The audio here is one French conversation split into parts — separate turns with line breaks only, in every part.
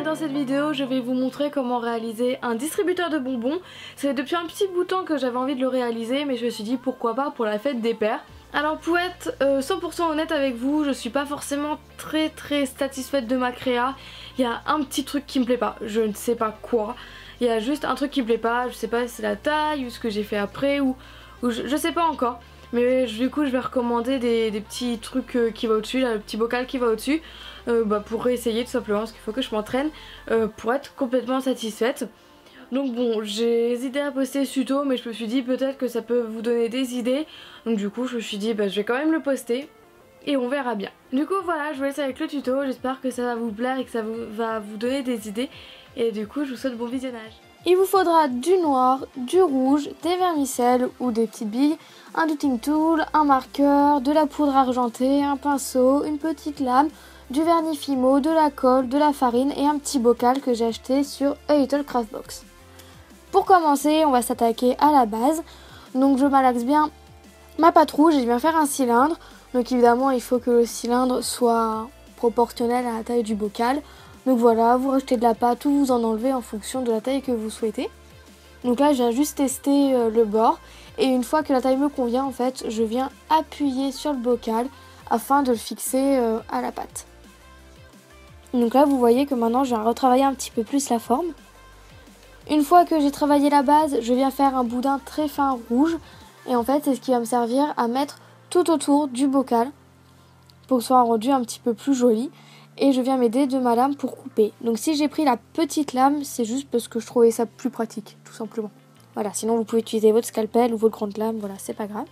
dans cette vidéo je vais vous montrer comment réaliser un distributeur de bonbons. C'est depuis un petit bout de temps que j'avais envie de le réaliser, mais je me suis dit pourquoi pas pour la fête des pères. Alors pour être 100% honnête avec vous, je suis pas forcément très satisfaite de ma créa. Il y a un petit truc qui me plaît pas, je ne sais pas quoi. Il y a juste un truc qui me plaît pas, je sais pas si c'est la taille ou ce que j'ai fait après ou je sais pas encore. Mais du coup je vais recommander des petits trucs qui vont au-dessus, le petit bocal qui va au-dessus, pour réessayer tout simplement parce qu'il faut que je m'entraîne pour être complètement satisfaite. Donc bon, j'ai hésité à poster ce tuto mais je me suis dit peut-être que ça peut vous donner des idées. Donc du coup je me suis dit je vais quand même le poster et on verra bien. Du coup voilà, je vous laisse avec le tuto, j'espère que ça va vous plaire et que ça va vous donner des idées. Et du coup je vous souhaite bon visionnage. Il vous faudra du noir, du rouge, des vermicelles ou des petites billes, un dotting tool, un marqueur, de la poudre argentée, un pinceau, une petite lame, du vernis Fimo, de la colle, de la farine et un petit bocal que j'ai acheté sur A Little Craft Box. Pour commencer, on va s'attaquer à la base. Donc je malaxe bien ma pâte rouge et je viens faire un cylindre. Donc évidemment, il faut que le cylindre soit proportionnel à la taille du bocal. Donc voilà, vous rajoutez de la pâte ou vous en enlevez en fonction de la taille que vous souhaitez. Donc là, je viens juste tester le bord. Et une fois que la taille me convient, en fait, je viens appuyer sur le bocal afin de le fixer à la pâte. Donc là, vous voyez que maintenant, je viens retravailler un petit peu plus la forme. Une fois que j'ai travaillé la base, je viens faire un boudin très fin rouge. Et en fait, c'est ce qui va me servir à mettre tout autour du bocal pour que ce soit un rendu un petit peu plus joli. Et je viens m'aider de ma lame pour couper. Donc si j'ai pris la petite lame, c'est juste parce que je trouvais ça plus pratique, tout simplement. Voilà, sinon vous pouvez utiliser votre scalpel ou votre grande lame, voilà, c'est pas grave.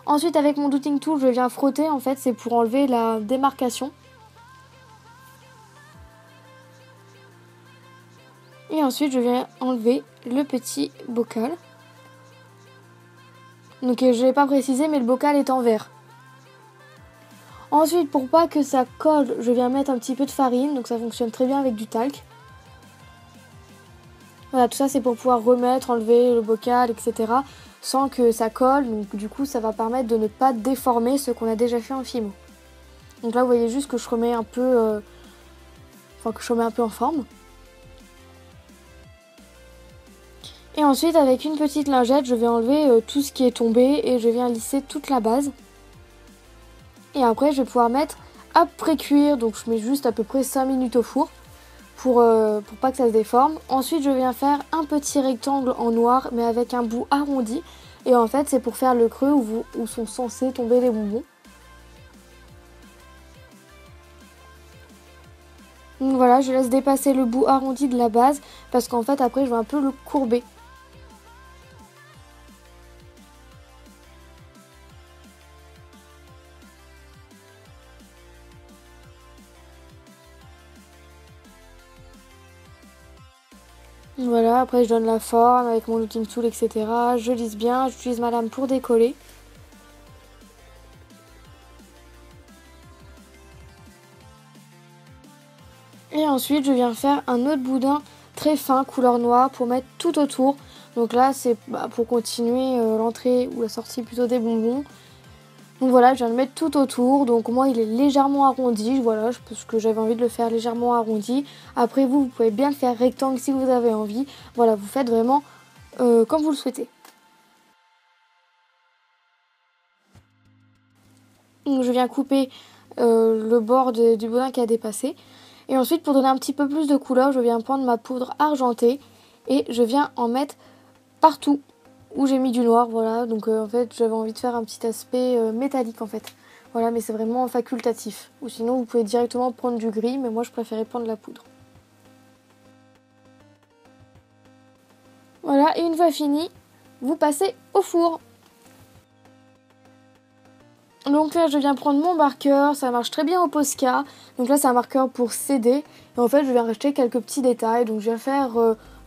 Ensuite, avec mon dotting tool, je viens frotter, en fait, c'est pour enlever la démarcation. Et ensuite, je viens enlever le petit bocal. Donc je ne l'ai pas précisé, mais le bocal est en verre. Ensuite, pour pas que ça colle, je viens mettre un petit peu de farine, donc ça fonctionne très bien avec du talc. Voilà, tout ça c'est pour pouvoir remettre, enlever le bocal, etc. sans que ça colle, donc du coup ça va permettre de ne pas déformer ce qu'on a déjà fait en Fimo. Donc là vous voyez juste que je remets un peu, en forme. Et ensuite avec une petite lingette, je vais enlever tout ce qui est tombé et je viens lisser toute la base. Et après je vais pouvoir mettre à pré-cuire, donc je mets juste à peu près 5 minutes au four pour pas que ça se déforme. Ensuite je viens faire un petit rectangle en noir mais avec un bout arrondi. Et en fait c'est pour faire le creux où sont censés tomber les bonbons. Donc voilà, je laisse dépasser le bout arrondi de la base parce qu'en fait après je vais un peu le courber. Voilà, après je donne la forme avec mon dotting tool, etc. Je lisse bien, j'utilise ma lame pour décoller. Et ensuite je viens faire un autre boudin très fin, couleur noire, pour mettre tout autour. Donc là c'est pour continuer l'entrée ou la sortie plutôt des bonbons. Donc voilà, je viens de mettre tout autour, donc moi il est légèrement arrondi, voilà, parce que j'avais envie de le faire légèrement arrondi. Après vous pouvez bien le faire rectangle si vous avez envie, voilà, vous faites vraiment comme vous le souhaitez. Donc je viens couper le bord du boudin qui a dépassé. Et ensuite pour donner un petit peu plus de couleur, je viens prendre ma poudre argentée et je viens en mettre partout où j'ai mis du noir, voilà, donc en fait j'avais envie de faire un petit aspect métallique en fait, voilà, mais c'est vraiment facultatif, ou sinon vous pouvez directement prendre du gris, mais moi je préférais prendre la poudre. Voilà, et une fois fini, vous passez au four. Donc là je viens prendre mon marqueur, ça marche très bien au Posca, donc là c'est un marqueur pour CD, et en fait je viens rajouter quelques petits détails, donc je viens faire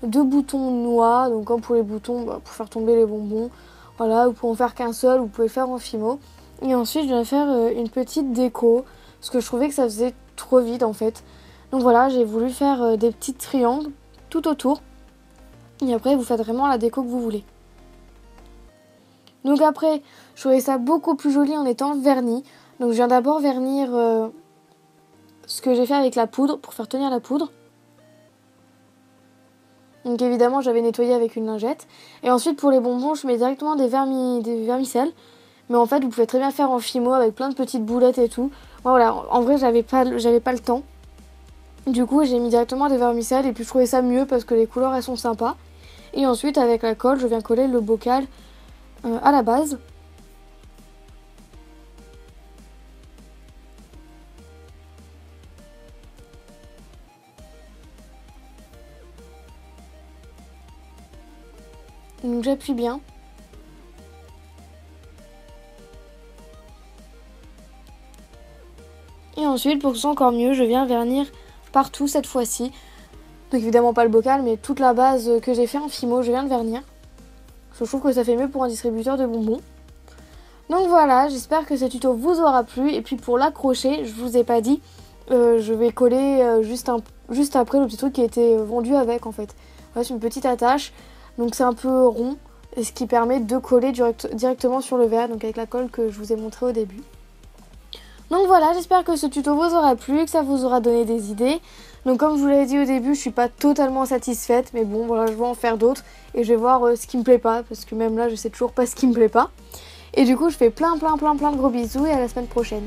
2 boutons noix, donc comme pour les boutons pour faire tomber les bonbons, voilà, vous pouvez en faire qu'un seul, vous pouvez le faire en Fimo. Et ensuite je viens faire une petite déco, parce que je trouvais que ça faisait trop vide en fait. Donc voilà, j'ai voulu faire des petits triangles tout autour, et après vous faites vraiment la déco que vous voulez. Donc après, je trouvais ça beaucoup plus joli en étant verni. Donc je viens d'abord vernir ce que j'ai fait avec la poudre, pour faire tenir la poudre. Donc évidemment j'avais nettoyé avec une lingette. Et ensuite pour les bonbons je mets directement des vermicelles. Mais en fait vous pouvez très bien faire en fimo avec plein de petites boulettes et tout. Moi, voilà, en vrai j'avais pas le temps. Du coup j'ai mis directement des vermicelles et puis je trouvais ça mieux parce que les couleurs elles sont sympas. Et ensuite avec la colle je viens coller le bocal à la base. Donc j'appuie bien. Et ensuite pour que ce soit encore mieux je viens vernir partout cette fois-ci. Donc évidemment pas le bocal mais toute la base que j'ai fait en fimo je viens de vernir. Parce que je trouve que ça fait mieux pour un distributeur de bonbons. Donc voilà, j'espère que ce tuto vous aura plu. Et puis pour l'accrocher, je vous ai pas dit, je vais coller juste après le petit truc qui a été vendu avec en fait. Voilà, c'est une petite attache, donc c'est un peu rond, et ce qui permet de coller directement sur le verre, donc avec la colle que je vous ai montré au début. Donc voilà, j'espère que ce tuto vous aura plu, que ça vous aura donné des idées. Donc comme je vous l'avais dit au début, je suis pas totalement satisfaite, mais bon voilà, je vais en faire d'autres et je vais voir ce qui me plaît pas, parce que même là je sais toujours pas ce qui me plaît pas. Et du coup je fais plein de gros bisous et à la semaine prochaine.